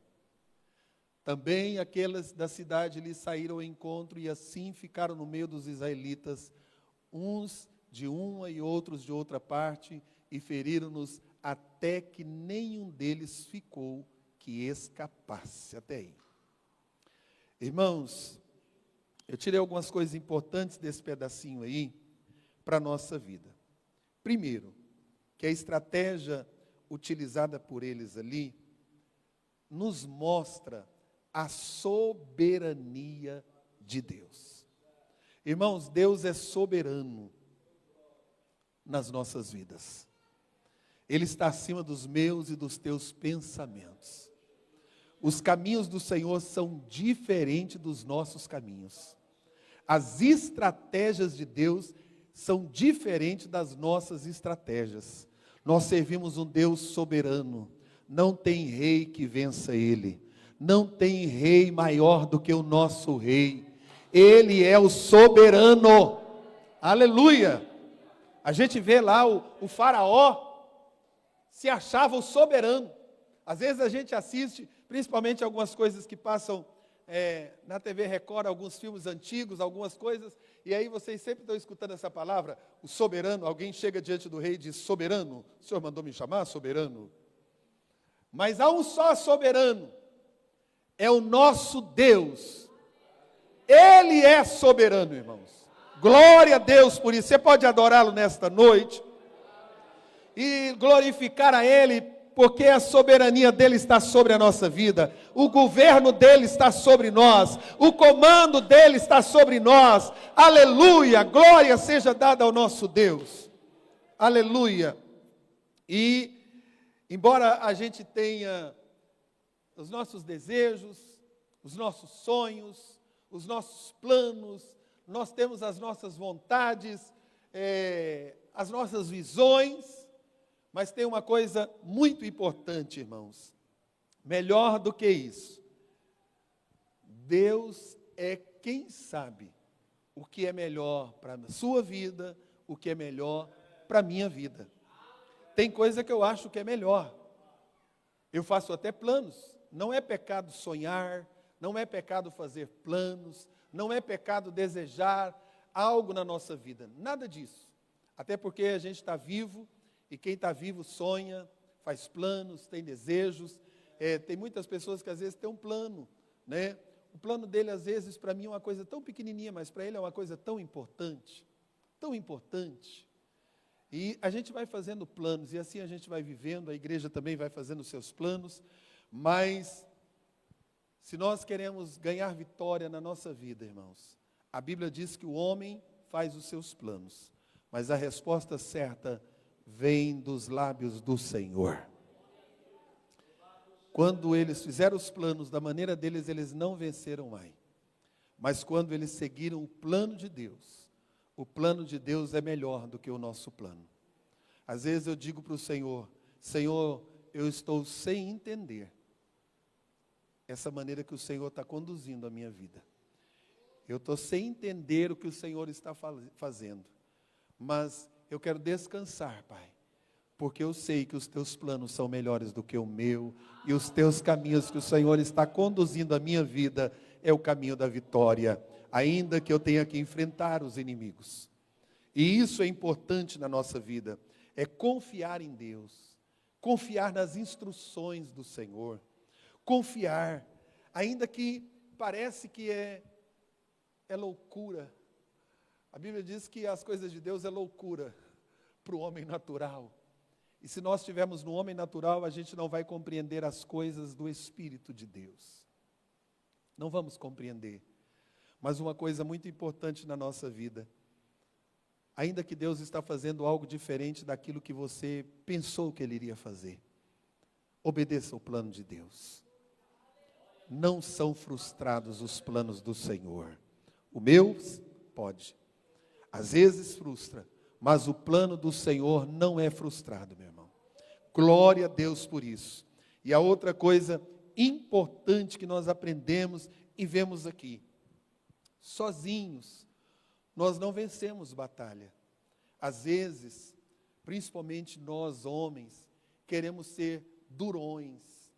Também aqueles da cidade lhes saíram ao encontro, e assim ficaram no meio dos israelitas, uns de uma e outros de outra parte, e feriram-nos até que nenhum deles ficou que escapasse. Até aí. Irmãos, eu tirei algumas coisas importantes desse pedacinho aí para a nossa vida. Primeiro, que a estratégia utilizada por eles ali nos mostra a soberania de Deus. Irmãos, Deus é soberano nas nossas vidas. Ele está acima dos meus e dos teus pensamentos. Os caminhos do Senhor são diferentes dos nossos caminhos. As estratégias de Deus são diferentes das nossas estratégias. Nós servimos um Deus soberano. Não tem rei que vença Ele. Não tem rei maior do que o nosso rei. Ele é o soberano. Aleluia! A gente vê lá o faraó se achava o soberano. Às vezes a gente assiste, principalmente algumas coisas que passam na TV Record, alguns filmes antigos, algumas coisas, e aí vocês sempre estão escutando essa palavra, o soberano. Alguém chega diante do rei e diz: soberano, o senhor mandou me chamar soberano? Mas há um só soberano, é o nosso Deus. Ele é soberano, irmãos. Glória a Deus por isso. Você pode adorá-lo nesta noite e glorificar a Ele, porque a soberania dEle está sobre a nossa vida, o governo dEle está sobre nós, o comando dEle está sobre nós. Aleluia, glória seja dada ao nosso Deus. Aleluia. E, embora a gente tenha os nossos desejos, os nossos sonhos, os nossos planos, nós temos as nossas vontades, as nossas visões, mas tem uma coisa muito importante, irmãos. Melhor do que isso, Deus é quem sabe o que é melhor para a sua vida, o que é melhor para a minha vida. Tem coisa que eu acho que é melhor. Eu faço até planos. Não é pecado sonhar, não é pecado fazer planos, não é pecado desejar algo na nossa vida. Nada disso. Até porque a gente está vivo, e quem está vivo sonha, faz planos, tem desejos. Tem muitas pessoas que às vezes têm um plano, né? O plano dele às vezes para mim é uma coisa tão pequenininha, mas para ele é uma coisa tão importante, tão importante. E a gente vai fazendo planos, e assim a gente vai vivendo, a igreja também vai fazendo os seus planos, mas se nós queremos ganhar vitória na nossa vida, irmãos, a Bíblia diz que o homem faz os seus planos, mas a resposta certa vem dos lábios do Senhor. Quando eles fizeram os planos da maneira deles, eles não venceram mais. Mas quando eles seguiram o plano de Deus, o plano de Deus é melhor do que o nosso plano. Às vezes eu digo para o Senhor: Senhor, eu estou sem entender essa maneira que o Senhor está conduzindo a minha vida. Eu estou sem entender o que o Senhor está fazendo. Mas eu quero descansar, Pai, porque eu sei que os teus planos são melhores do que o meu, e os teus caminhos que o Senhor está conduzindo a minha vida é o caminho da vitória, ainda que eu tenha que enfrentar os inimigos. E isso é importante na nossa vida, é confiar em Deus, confiar nas instruções do Senhor, confiar, ainda que parece que é loucura. A Bíblia diz que as coisas de Deus é loucura para o homem natural. E se nós estivermos no homem natural, a gente não vai compreender as coisas do Espírito de Deus. Não vamos compreender. Mas uma coisa muito importante na nossa vida, ainda que Deus está fazendo algo diferente daquilo que você pensou que Ele iria fazer, obedeça o plano de Deus. Não são frustrados os planos do Senhor. O meu pode. Às vezes frustra, mas o plano do Senhor não é frustrado, meu irmão. Glória a Deus por isso. E a outra coisa importante que nós aprendemos e vemos aqui: sozinhos nós não vencemos batalha. Às vezes, principalmente nós homens, queremos ser durões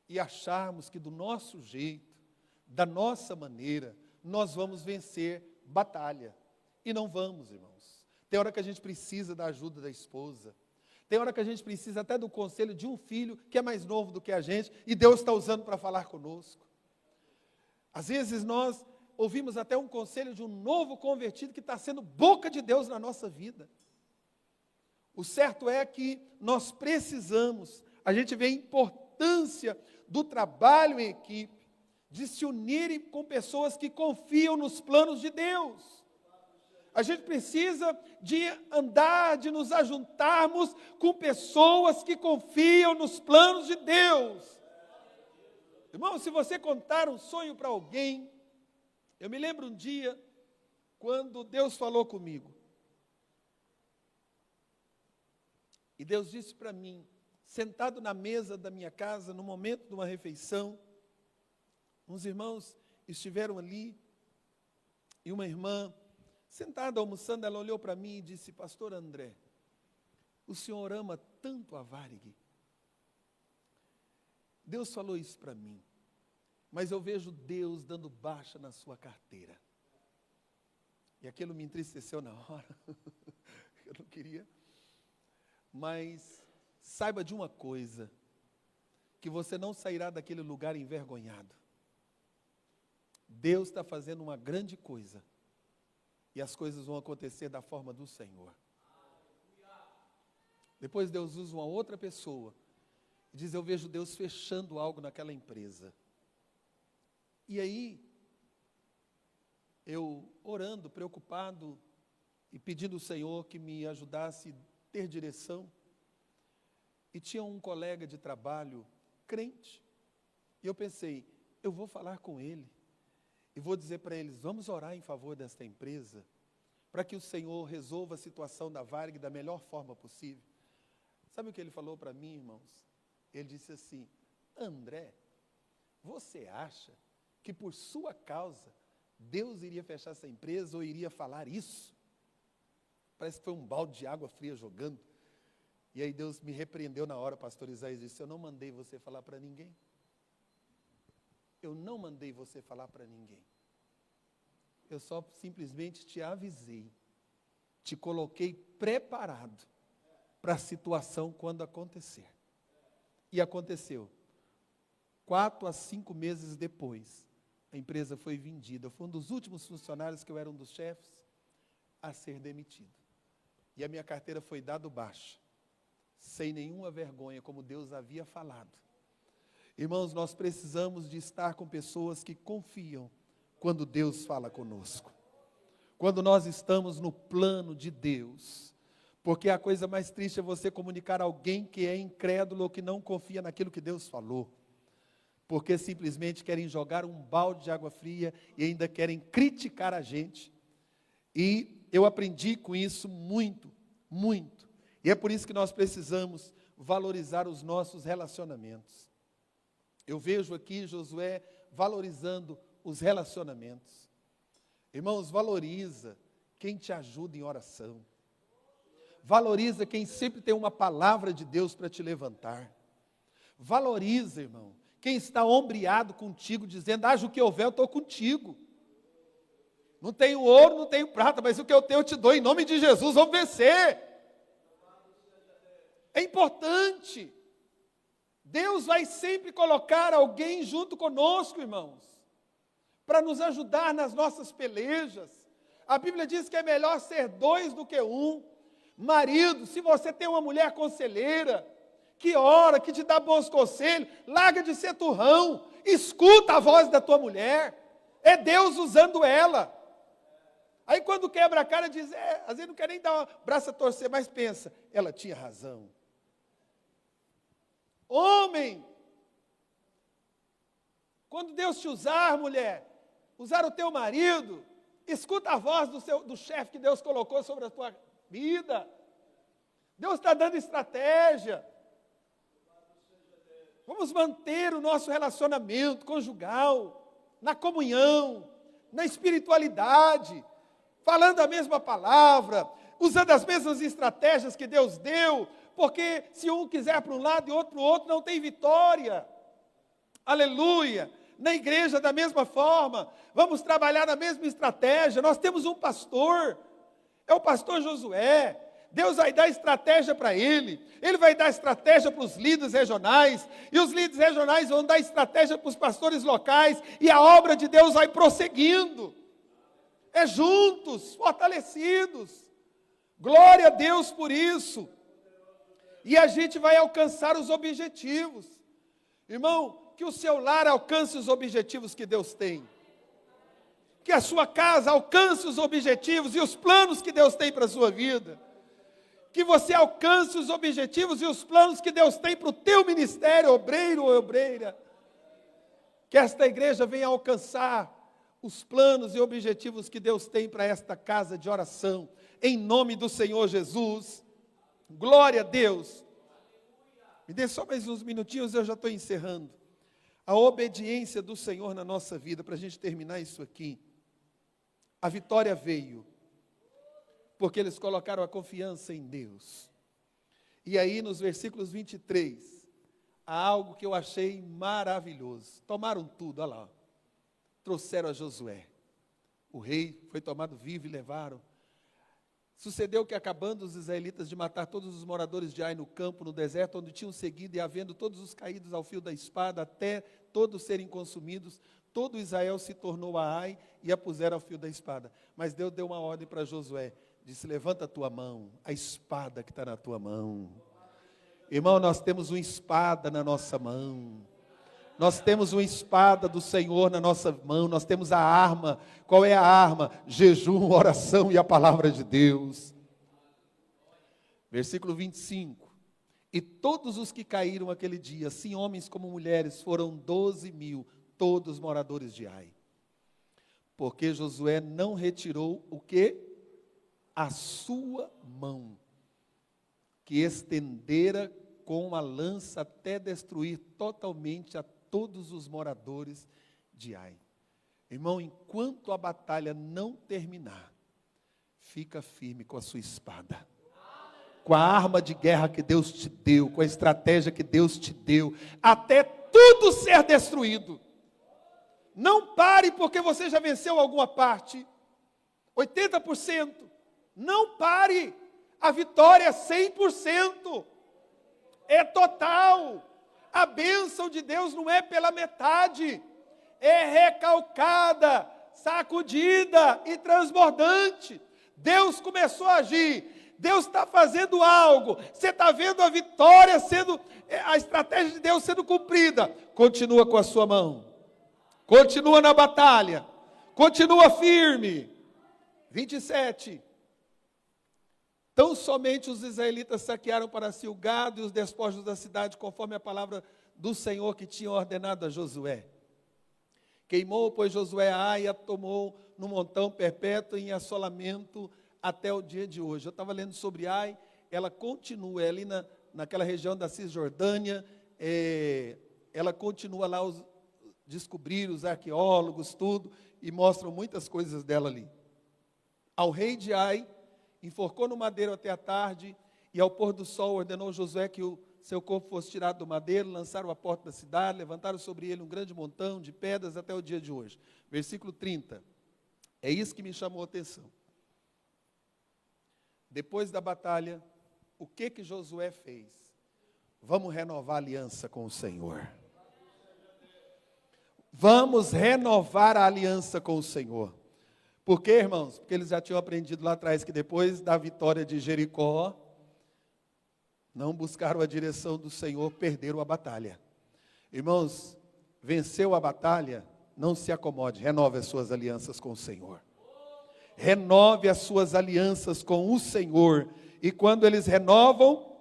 e acharmos que do nosso jeito, da nossa maneira, nós vamos vencer batalha. E não vamos, irmãos. Tem hora que a gente precisa da ajuda da esposa. Tem hora que a gente precisa até do conselho de um filho que é mais novo do que a gente, e Deus está usando para falar conosco. Às vezes nós ouvimos até um conselho de um novo convertido que está sendo boca de Deus na nossa vida. O certo é que nós precisamos, a gente vê a importância do trabalho em equipe, de se unirem com pessoas que confiam nos planos de Deus. A gente precisa de andar, de nos ajuntarmos com pessoas que confiam nos planos de Deus. Irmão, se você contar um sonho para alguém, eu me lembro um dia, quando Deus falou comigo. E Deus disse para mim, sentado na mesa da minha casa, no momento de uma refeição, uns irmãos estiveram ali, e uma irmã, sentada almoçando, ela olhou para mim e disse: pastor André, o senhor ama tanto a Varig. Deus falou isso para mim, mas eu vejo Deus dando baixa na sua carteira. E aquilo me entristeceu na hora, eu não queria. Mas saiba de uma coisa, que você não sairá daquele lugar envergonhado. Deus está fazendo uma grande coisa, e as coisas vão acontecer da forma do Senhor. Depois Deus usa uma outra pessoa, e diz: eu vejo Deus fechando algo naquela empresa. E aí, eu orando, preocupado, e pedindo ao Senhor que me ajudasse a ter direção, e tinha um colega de trabalho, crente, e eu pensei, eu vou falar com ele, e vou dizer para eles: vamos orar em favor desta empresa, para que o Senhor resolva a situação da Varig da melhor forma possível. Sabe o que ele falou para mim, irmãos? Ele disse assim: André, você acha que por sua causa Deus iria fechar essa empresa ou iria falar isso? Parece que foi um balde de água fria jogando. E aí Deus me repreendeu na hora, pastor Isaías disse: eu não mandei você falar para ninguém. Eu não mandei você falar para ninguém. Eu só simplesmente te avisei, te coloquei preparado para a situação quando acontecer. E aconteceu. 4 a 5 meses depois, a empresa foi vendida. Eu fui um dos últimos funcionários, que eu era um dos chefes, a ser demitido. E a minha carteira foi dada baixa, sem nenhuma vergonha, como Deus havia falado. Irmãos, nós precisamos de estar com pessoas que confiam quando Deus fala conosco. Quando nós estamos no plano de Deus. Porque a coisa mais triste é você comunicar a alguém que é incrédulo ou que não confia naquilo que Deus falou. Porque simplesmente querem jogar um balde de água fria e ainda querem criticar a gente. E eu aprendi com isso muito, muito. E é por isso que nós precisamos valorizar os nossos relacionamentos. Eu vejo aqui Josué valorizando os relacionamentos. Irmãos, valoriza quem te ajuda em oração. Valoriza quem sempre tem uma palavra de Deus para te levantar. Valoriza, irmão, quem está ombreado contigo, dizendo: haja o que houver, eu estou contigo. Não tenho ouro, não tenho prata, mas o que eu tenho eu te dou em nome de Jesus, vamos vencer. É importante. Deus vai sempre colocar alguém junto conosco, irmãos, para nos ajudar nas nossas pelejas. A Bíblia diz que é melhor ser 2 do que 1. Marido, se você tem uma mulher conselheira, que ora, que te dá bons conselhos, larga de ser turrão, escuta a voz da tua mulher, é Deus usando ela. Aí quando quebra a cara diz, às vezes não quer nem dar um braço a torcer, mas pensa, ela tinha razão. Homem, quando Deus te usar, mulher, usar o teu marido, escuta a voz do chefe que Deus colocou sobre a tua vida. Deus está dando estratégia. Vamos manter o nosso relacionamento conjugal, na comunhão, na espiritualidade, falando a mesma palavra, usando as mesmas estratégias que Deus deu, porque se um quiser para um lado e outro para o outro, não tem vitória. Aleluia! Na igreja da mesma forma, vamos trabalhar na mesma estratégia. Nós temos um pastor, é o pastor Josué. Deus vai dar estratégia para ele vai dar estratégia para os líderes regionais, e os líderes regionais vão dar estratégia para os pastores locais, e a obra de Deus vai prosseguindo. É juntos, fortalecidos. Glória a Deus por isso. E a gente vai alcançar os objetivos. Irmão, que o seu lar alcance os objetivos que Deus tem. Que a sua casa alcance os objetivos e os planos que Deus tem para a sua vida. Que você alcance os objetivos e os planos que Deus tem para o teu ministério, obreiro ou obreira. Que esta igreja venha alcançar os planos e objetivos que Deus tem para esta casa de oração. Em nome do Senhor Jesus. Glória a Deus. Me dê só mais uns minutinhos, eu já estou encerrando. A obediência do Senhor na nossa vida, para a gente terminar isso aqui. A vitória veio, porque eles colocaram a confiança em Deus. E aí nos versículos 23, há algo que eu achei maravilhoso. Tomaram tudo, olha lá. Trouxeram a Josué. O rei foi tomado vivo e levaram. Sucedeu que, acabando os israelitas de matar todos os moradores de Ai no campo, no deserto, onde tinham seguido, e havendo todos os caídos ao fio da espada, até todos serem consumidos, todo Israel se tornou a Ai e a puseram ao fio da espada. Mas Deus deu uma ordem para Josué, disse: levanta a tua mão, a espada que está na tua mão. Irmão, nós temos uma espada na nossa mão. Nós temos uma espada do Senhor na nossa mão, nós temos a arma. Qual é a arma? Jejum, oração e a palavra de Deus. Versículo 25. E todos os que caíram aquele dia, assim homens como mulheres, foram 12.000, todos moradores de Ai. Porque Josué não retirou o quê? A sua mão, que estendera com a lança até destruir totalmente a todos os moradores de Ai. Irmão, enquanto a batalha não terminar, fica firme com a sua espada. Com a arma de guerra que Deus te deu, com a estratégia que Deus te deu, até tudo ser destruído. Não pare porque você já venceu alguma parte, 80%. Não pare, a vitória é 100%, é total. A bênção de Deus não é pela metade, é recalcada, sacudida e transbordante. Deus começou a agir, Deus está fazendo algo, você está vendo a vitória sendo, a estratégia de Deus sendo cumprida. Continua com a sua mão, continua na batalha, continua firme. 27. Tão somente os israelitas saquearam para si o gado e os despojos da cidade, conforme a palavra do Senhor que tinha ordenado a Josué. Queimou, pois, Josué a Ai, a tomou no montão perpétuo em assolamento até o dia de hoje. Eu estava lendo sobre Ai, ela continua, ali naquela região da Cisjordânia, ela continua lá, descobrir os arqueólogos, tudo, e mostram muitas coisas dela ali. Ao rei de Ai, enforcou no madeiro até a tarde, e ao pôr do sol ordenou Josué que o seu corpo fosse tirado do madeiro, lançaram à porta da cidade, levantaram sobre ele um grande montão de pedras até o dia de hoje. Versículo 30. É isso que me chamou a atenção. Depois da batalha, o que Josué fez? Vamos renovar a aliança com o Senhor. Vamos renovar a aliança com o Senhor. Por quê, irmãos? Porque eles já tinham aprendido lá atrás que depois da vitória de Jericó, não buscaram a direção do Senhor, perderam a batalha. Irmãos, venceu a batalha, não se acomode, renove as suas alianças com o Senhor. Renove as suas alianças com o Senhor. E quando eles renovam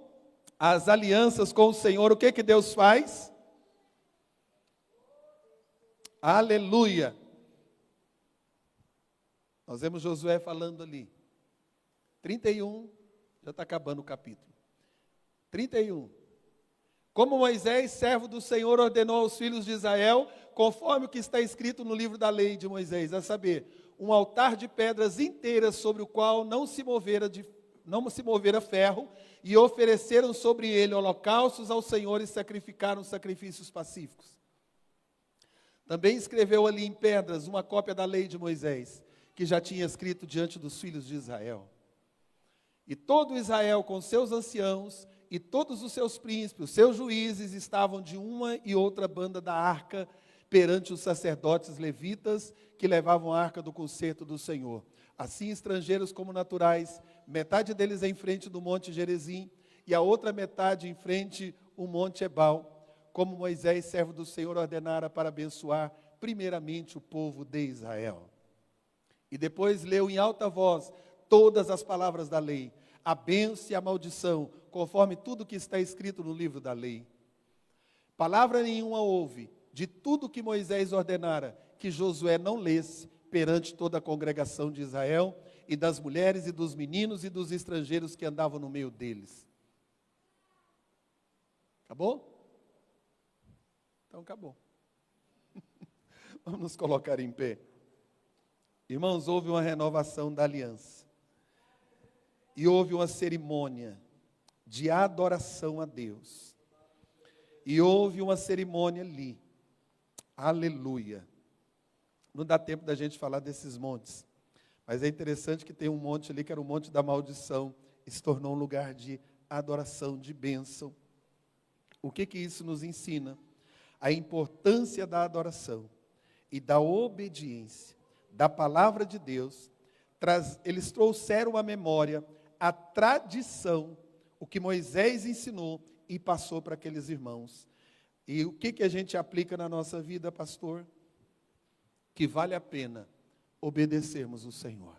as alianças com o Senhor, o que Deus faz? Aleluia! Nós vemos Josué falando ali. 31, já está acabando o capítulo. 31. Como Moisés, servo do Senhor, ordenou aos filhos de Israel, conforme o que está escrito no livro da lei de Moisés, a saber, um altar de pedras inteiras sobre o qual não se movera ferro, e ofereceram sobre ele holocaustos ao Senhor e sacrificaram sacrifícios pacíficos. Também escreveu ali em pedras uma cópia da lei de Moisés, que já tinha escrito diante dos filhos de Israel. E todo Israel com seus anciãos e todos os seus príncipes, os seus juízes, estavam de uma e outra banda da arca perante os sacerdotes levitas que levavam a arca do concerto do Senhor. Assim, estrangeiros como naturais, metade deles em frente do monte Gerizim e a outra metade em frente ao monte Ebal, como Moisés, servo do Senhor, ordenara para abençoar primeiramente o povo de Israel. E depois leu em alta voz todas as palavras da lei, a bênção e a maldição, conforme tudo que está escrito no livro da lei. Palavra nenhuma houve de tudo que Moisés ordenara, que Josué não lesse perante toda a congregação de Israel, e das mulheres e dos meninos e dos estrangeiros que andavam no meio deles. Acabou? Então acabou. Vamos nos colocar em pé. Irmãos, houve uma renovação da aliança. E houve uma cerimônia de adoração a Deus. E houve uma cerimônia ali. Aleluia. Não dá tempo da gente falar desses montes. Mas é interessante que tem um monte ali, que era o monte da maldição. E se tornou um lugar de adoração, de bênção. O que isso nos ensina? A importância da adoração e da obediência da palavra de Deus. Eles trouxeram à memória a tradição, o que Moisés ensinou e passou para aqueles irmãos. E o que a gente aplica na nossa vida, pastor? Que vale a pena obedecermos o Senhor.